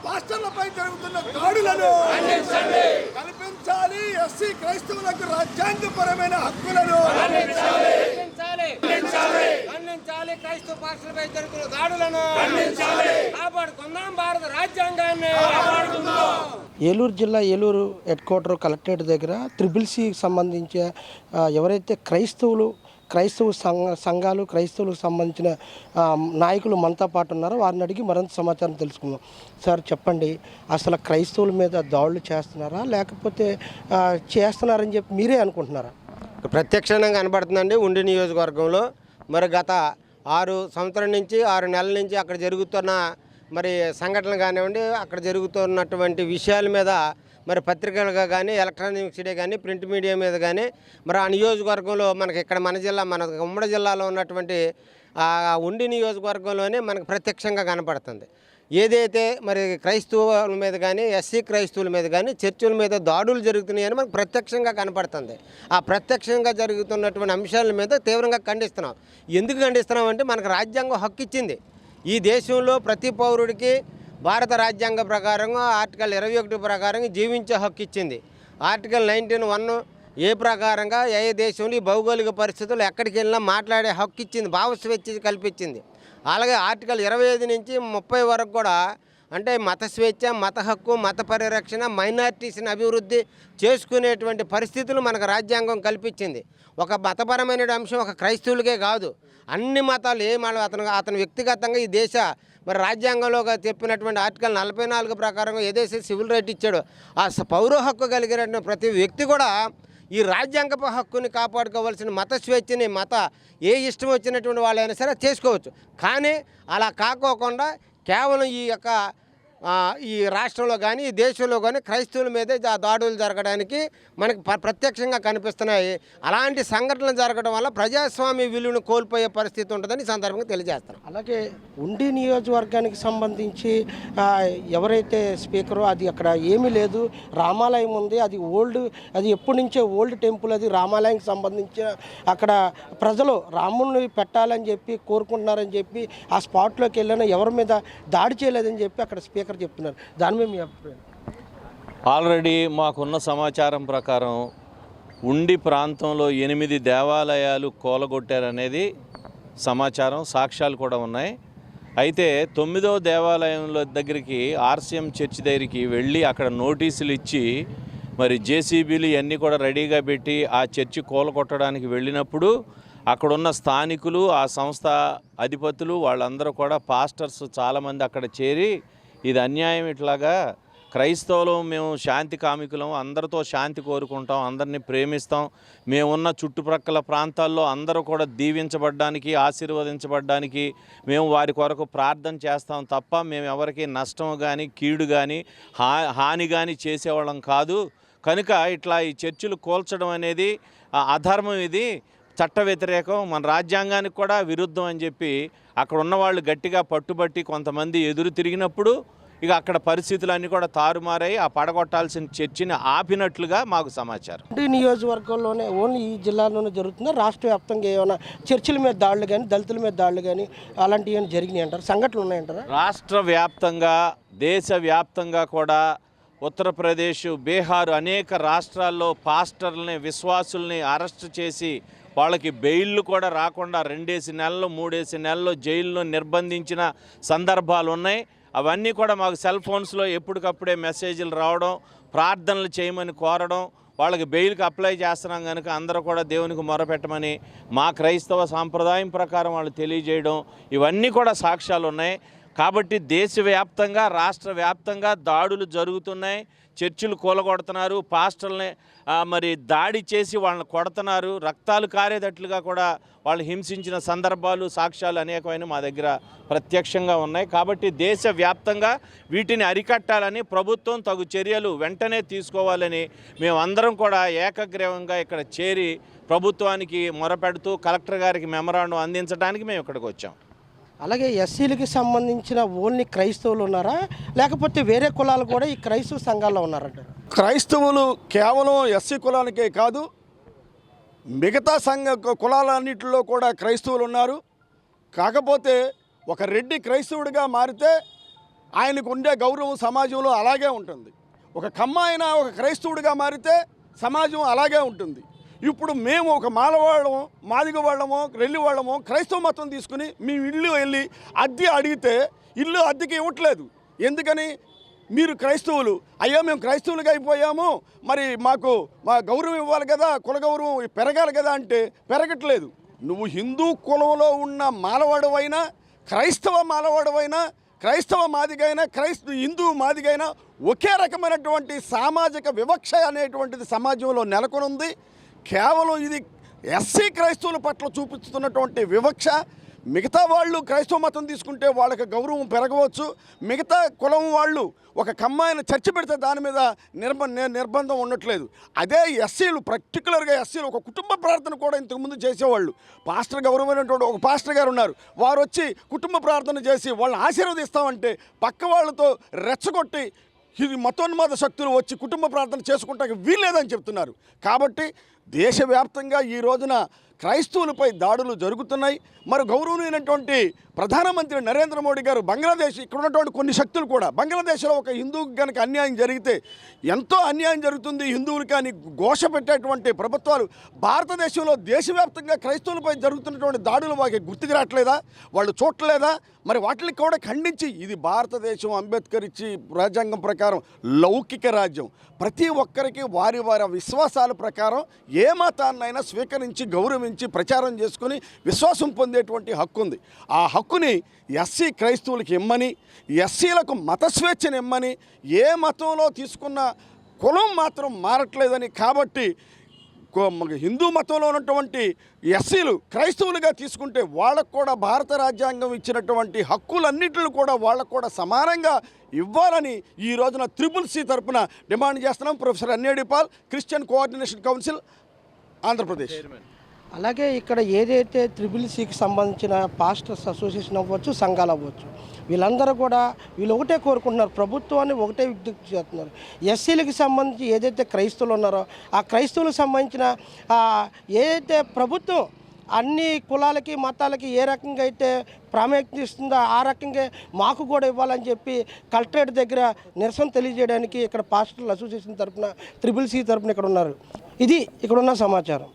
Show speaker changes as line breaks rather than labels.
పాస్టర్లపై జరుగుతున్న దాడులను కల్పించాలి. ఎస్సీ క్రైస్తవులకు రాజ్యాంగపరమైన హక్కులను
ఖండించాలి. క్రైస్తవ పాస్టర్లపై జరుగుతున్న దాడులను కాపాడుకుందాం. భారత రాజ్యాంగాన్ని
ఏలూరు జిల్లా ఏలూరు హెడ్ క్వార్టర్ కలెక్టరేట్ దగ్గర త్రిబుల్సీకి సంబంధించి ఎవరైతే క్రైస్తవ సంఘాలు క్రైస్తవులకు సంబంధించిన నాయకులు మనతో పాటు ఉన్నారో వారిని అడిగి మరింత సమాచారం తెలుసుకుందాం. సార్ చెప్పండి, అసలు క్రైస్తవుల మీద దాడులు చేస్తున్నారా లేకపోతే చేస్తున్నారని చెప్పి మీరే అనుకుంటున్నారా?
ప్రత్యక్షంగా కనబడుతుందండి. ఉండి నియోజకవర్గంలో మరి గత 6 సంవత్సరాల నుంచి 6 నెలల నుంచి అక్కడ జరుగుతున్న మరి సంఘటనలు కానివ్వండి, అక్కడ జరుగుతున్నటువంటి విషయాల మీద మరి పత్రికలుగా కానీ, ఎలక్ట్రానిక్ మీడియా కానీ, ప్రింట్ మీడియా మీద కానీ మరి ఆ నియోజకవర్గంలో మనకి ఇక్కడ మన ఉమ్మడి జిల్లాలో ఉన్నటువంటి ఉండి నియోజకవర్గంలోనే మనకు ప్రత్యక్షంగా కనపడుతుంది. ఏదైతే మరి క్రైస్తవుల మీద కానీ, ఎస్సీ క్రైస్తవుల మీద కానీ చర్చిల మీద దాడులు జరుగుతున్నాయని మనకు ప్రత్యక్షంగా కనపడుతుంది. ఆ ప్రత్యక్షంగా జరుగుతున్నటువంటి అంశాల మీద తీవ్రంగా ఖండిస్తున్నాం. ఎందుకు ఖండిస్తున్నాం అంటే మనకు రాజ్యాంగం హక్కు ఇచ్చింది. ఈ దేశంలో ప్రతి పౌరుడికి భారత రాజ్యాంగ ప్రకారంగా ఆర్టికల్ 21 ప్రకారంగా జీవించే హక్కు ఇచ్చింది. ఆర్టికల్ 19(1) ఏ ప్రకారంగా ఏ దేశంలో ఈ భౌగోళిక పరిస్థితులు ఎక్కడికి వెళ్ళినా మాట్లాడే హక్కు ఇచ్చింది, భావ స్వేచ్ఛ కల్పించింది. అలాగే ఆర్టికల్ 25 నుంచి 30 వరకు కూడా అంటే మత స్వేచ్ఛ, మత హక్కు, మత పరిరక్షణ, మైనారిటీస్ని అభివృద్ధి చేసుకునేటువంటి పరిస్థితులు మనకు రాజ్యాంగం కల్పించింది. ఒక మతపరమైన అంశం ఒక క్రైస్తవులకే కాదు, అన్ని మతాలు అతను వ్యక్తిగతంగా ఈ దేశ మరి రాజ్యాంగంలో చెప్పినటువంటి ఆర్టికల్ 44 ప్రకారంగా ఏదైతే సివిల్ రైట్ ఇచ్చాడో ఆ పౌర హక్కు కలిగిన ప్రతి వ్యక్తి కూడా ఈ రాజ్యాంగపు హక్కుని కాపాడుకోవాల్సిన మత స్వేచ్ఛని ఇష్టం వచ్చినటువంటి వాళ్ళైనా సరే చేసుకోవచ్చు. కానీ అలా కాకోకుండా కేవలం ఈ రాష్ట్రంలో కానీ ఈ దేశంలో కానీ క్రైస్తవుల మీదే దాడులు జరగడానికి మనకి ప్రత్యక్షంగా కనిపిస్తున్నాయి. అలాంటి సంఘటనలు జరగడం వల్ల ప్రజాస్వామ్య విలువను కోల్పోయే పరిస్థితి ఉంటుందని ఈ సందర్భంగా తెలియజేస్తాను.
అలాగే ఉండి నియోజకవర్గానికి సంబంధించి ఎవరైతే స్పీకరో అది అక్కడ ఏమీ లేదు, రామాలయం ఉంది, అది ఎప్పటి నుంచే ఓల్డ్ టెంపుల్, అది రామాలయానికి సంబంధించిన అక్కడ ప్రజలు రాముడిని పెట్టాలని చెప్పి కోరుకుంటున్నారని చెప్పి ఆ స్పాట్లోకి వెళ్ళిన ఎవరి మీద దాడి చేయలేదని చెప్పి అక్కడ స్పీకర్ చెప్తున్నారు. దాని మీద మీ అభిప్రాయం?
ఆల్రెడీ మాకున్న సమాచారం ప్రకారం ఉండి ప్రాంతంలో 8 దేవాలయాలు కూలగొట్టారనేది సమాచారం, సాక్ష్యాలు కూడా ఉన్నాయి. అయితే 9వ దేవాలయంలో దగ్గరికి ఆర్సీఎం చర్చ్ దగ్గరికి వెళ్ళి అక్కడ నోటీసులు ఇచ్చి మరి జేసీబీలు ఇవన్నీ కూడా రెడీగా పెట్టి ఆ చర్చి కూలగొట్టడానికి వెళ్ళినప్పుడు అక్కడున్న స్థానికులు, ఆ సంస్థ అధిపతులు వాళ్ళందరూ కూడా పాస్టర్స్ చాలామంది అక్కడ చేరి ఇది అన్యాయం, ఇట్లాగా క్రైస్తవులు మేము శాంతి కామికులం, అందరితో శాంతి కోరుకుంటాం, అందరినీ ప్రేమిస్తాం, మేమున్న చుట్టుప్రక్కల ప్రాంతాల్లో అందరూ కూడా దీవించబడ్డానికి, ఆశీర్వదించబడ్డానికి మేము వారి కొరకు ప్రార్థన చేస్తాం తప్ప మేము ఎవరికి నష్టం కానీ, కీడు కానీ, హాని కానీ చేసేవాళ్ళం కాదు. కనుక ఇట్లా ఈ చర్చిలు కూల్చడం అనేది అధర్మం, ఇది చట్ట వ్యతిరేకం, మన రాజ్యాంగానికి కూడా విరుద్ధం అని చెప్పి అక్కడ ఉన్నవాళ్ళు గట్టిగా పట్టుబట్టి కొంతమంది ఎదురు తిరిగినప్పుడు ఇక అక్కడ పరిస్థితులన్నీ కూడా తారుమారాయి. ఆ పడగొట్టాల్సిన చర్చిని ఆపినట్లుగా మాకు సమాచారం.
ఈ నియోజకవర్గంలోనే ఓన్లీ ఈ జిల్లాలోనే జరుగుతుందా? రాష్ట్ర వ్యాప్తంగా ఏమైనా చర్చిల మీద దాడులు కానీ, దళితుల మీద దాడులు కానీ అలాంటివి ఏమైనా జరిగినాయి అంటారు, సంఘటనలు ఉన్నాయంటారా?
రాష్ట్ర వ్యాప్తంగా, దేశవ్యాప్తంగా కూడా ఉత్తరప్రదేశ్, బీహార్ అనేక రాష్ట్రాల్లో పాస్టర్లని, విశ్వాసుల్ని అరెస్ట్ చేసి వాళ్ళకి బెయిల్లు కూడా రాకుండా 2 నెలలు 3 నెలలు జైల్లో నిర్బంధించిన సందర్భాలు ఉన్నాయి. అవన్నీ కూడా మాకు సెల్ ఫోన్స్లో ఎప్పటికప్పుడే మెసేజ్లు రావడం, ప్రార్థనలు చేయమని కోరడం, వాళ్ళకి బెయిల్కి అప్లై చేస్తున్నాం కనుక అందరూ కూడా దేవునికి మొరపెట్టమని మా క్రైస్తవ సాంప్రదాయం ప్రకారం వాళ్ళు తెలియజేయడం, ఇవన్నీ కూడా సాక్ష్యాలు ఉన్నాయి. కాబట్టి దేశవ్యాప్తంగా, రాష్ట్ర వ్యాప్తంగా దాడులు జరుగుతున్నాయి. చర్చిలు కూలగొడుతున్నారు, పాస్టర్లని మరి దాడి చేసి వాళ్ళని కొడుతున్నారు, రక్తాలు కారేటట్లుగా కూడా వాళ్ళు హింసించిన సందర్భాలు, సాక్ష్యాలు అనేకమైన మా దగ్గర ప్రత్యక్షంగా ఉన్నాయి. కాబట్టి దేశవ్యాప్తంగా వీటిని అరికట్టాలని ప్రభుత్వం తగు చర్యలు వెంటనే తీసుకోవాలని మేమందరం కూడా ఏకగ్రీవంగా ఇక్కడ చేరి ప్రభుత్వానికి మొరపెడుతూ కలెక్టర్ గారికి మెమరాండం అందించడానికి మేము ఇక్కడికి వచ్చాం.
అలాగే ఎస్సీలకి సంబంధించిన ఓన్లీ క్రైస్తవులు ఉన్నారా లేకపోతే వేరే కులాలు కూడా ఈ క్రైస్తవ సంఘాల్లో ఉన్నారంటారు?
క్రైస్తవులు కేవలం ఎస్సీ కులానికే కాదు, మిగతా కులాలన్నింటిలో కూడా క్రైస్తవులు ఉన్నారు. కాకపోతే ఒక రెడ్డి క్రైస్తవుడిగా మారితే ఆయనకు ఉండే గౌరవం సమాజంలో అలాగే ఉంటుంది. ఒక కమ్మాయిన ఒక క్రైస్తవుడిగా మారితే సమాజం అలాగే ఉంటుంది. ఇప్పుడు మేము ఒక మాలవాళ్ళము, మాదిగ వాళ్ళమో, రెల్లి వాళ్ళమో క్రైస్తవ మతం తీసుకుని మేము ఇల్లు వెళ్ళి అద్దె అడిగితే ఇల్లు అద్దెకి ఇవ్వట్లేదు. ఎందుకని? మీరు క్రైస్తవులు, అయ్యా మేము క్రైస్తవులుగా అయిపోయాము, మరి మాకు మా గౌరవం ఇవ్వాలి కదా, కుల గౌరవం పెరగాలి కదా అంటే పెరగట్లేదు. నువ్వు హిందూ కులంలో ఉన్న మాలవాడవైనా, క్రైస్తవ మాలవాడవైనా, క్రైస్తవ మాదిగైనా, హిందూ మాదిగైనా ఒకే రకమైనటువంటి సామాజిక వివక్ష అనేటువంటిది సమాజంలో నెలకొనుంది. కేవలం ఇది ఎస్సీ క్రైస్తవుల పట్ల చూపిస్తున్నటువంటి వివక్ష. మిగతా వాళ్ళు క్రైస్తవ మతం తీసుకుంటే వాళ్ళకి గౌరవం పెరగవచ్చు. మిగతా కులం వాళ్ళు ఒక కమ్మాయిని చర్చ పెడితే దాని మీద నిర్బంధం ఉండట్లేదు. అదే ఎస్సీలు, పర్టికులర్గా ఎస్సీలు ఒక కుటుంబ ప్రార్థన కూడా ఇంతకుముందు చేసేవాళ్ళు. పాస్టర్ గౌరవమైనటువంటి ఒక పాస్టర్ గారు ఉన్నారు. వారు వచ్చి కుటుంబ ప్రార్థన చేసి వాళ్ళని ఆశీర్వదిస్తామంటే పక్క వాళ్ళతో రెచ్చగొట్టి ఇది మతోన్మాద శక్తులు వచ్చి కుటుంబ ప్రార్థన చేసుకుంటానికి వీల్లేదని చెప్తున్నారు. కాబట్టి దేశవ్యాప్తంగా ఈ రోజున క్రైస్తవులపై దాడులు జరుగుతున్నాయి. మరి గౌరవనీయమైనటువంటి ప్రధానమంత్రి నరేంద్ర మోడీ గారు బంగ్లాదేశ్, ఇక్కడ ఉన్నటువంటి కొన్ని శక్తులు కూడా బంగ్లాదేశ్లో ఒక హిందువుకి కనుక అన్యాయం జరిగితే ఎంతో అన్యాయం జరుగుతుంది హిందువులకి అని ఘోష పెట్టేటువంటి ప్రభుత్వాలు భారతదేశంలో దేశవ్యాప్తంగా క్రైస్తవులపై జరుగుతున్నటువంటి దాడులు వారికి గుర్తుకు రావట్లేదా? వాళ్ళు చూడలేదా? మరి వాటిని కూడా ఖండించి ఇది భారతదేశం అంబేద్కర్ ఇచ్చి రాజ్యాంగం ప్రకారం లౌకిక రాజ్యం, ప్రతి ఒక్కరికి వారి వారి విశ్వాసాల ప్రకారం ఏ మతాన్నైనా స్వీకరించి గౌరవించి ప్రచారం చేసుకుని విశ్వాసం పొందేటువంటి హక్కు ఉంది. ఆ హక్కుని ఎస్సీ క్రైస్తవులకి ఇమ్మని, ఎస్సీలకు మత స్వేచ్ఛను ఇమ్మని, ఏ మతంలో తీసుకున్న కులం మాత్రం మారట్లేదని, కాబట్టి హిందూ మతంలో ఉన్నటువంటి ఎస్సీలు క్రైస్తవులుగా తీసుకుంటే వాళ్ళకు కూడా భారత రాజ్యాంగం ఇచ్చినటువంటి హక్కులన్నింటిని కూడా వాళ్ళకు కూడా సమానంగా ఇవ్వాలని ఈ రోజున CCC తరఫున డిమాండ్ చేస్తున్నాం. Professor Annedi Paul, Christian coordination council, Andhra Pradesh.
అలాగే ఇక్కడ ఏదైతే CCCకి సంబంధించిన పాస్టర్స్ అసోసియేషన్ అవ్వచ్చు, సంఘాలు అవ్వచ్చు, వీళ్ళందరూ కూడా వీళ్ళు ఒకటే కోరుకుంటున్నారు, ప్రభుత్వాన్ని ఒకటే విజ్ఞప్తి చేస్తున్నారు. ఎస్సీలకు సంబంధించి ఏదైతే క్రైస్తవులు ఉన్నారో ఆ క్రైస్తవులకు సంబంధించిన ఏదైతే ప్రభుత్వం అన్ని కులాలకి మతాలకి ఏ రకంగా అయితే ప్రాముఖ్యత ఇస్తుందో ఆ రకంగా మాకు కూడా ఇవ్వాలని చెప్పి కలెక్టరేట్ దగ్గర నిరసన తెలియజేయడానికి ఇక్కడ పాస్టర్ల అసోసియేషన్ తరఫున CCC తరఫున ఇక్కడ ఉన్నారు. ఇది ఇక్కడ ఉన్న సమాచారం.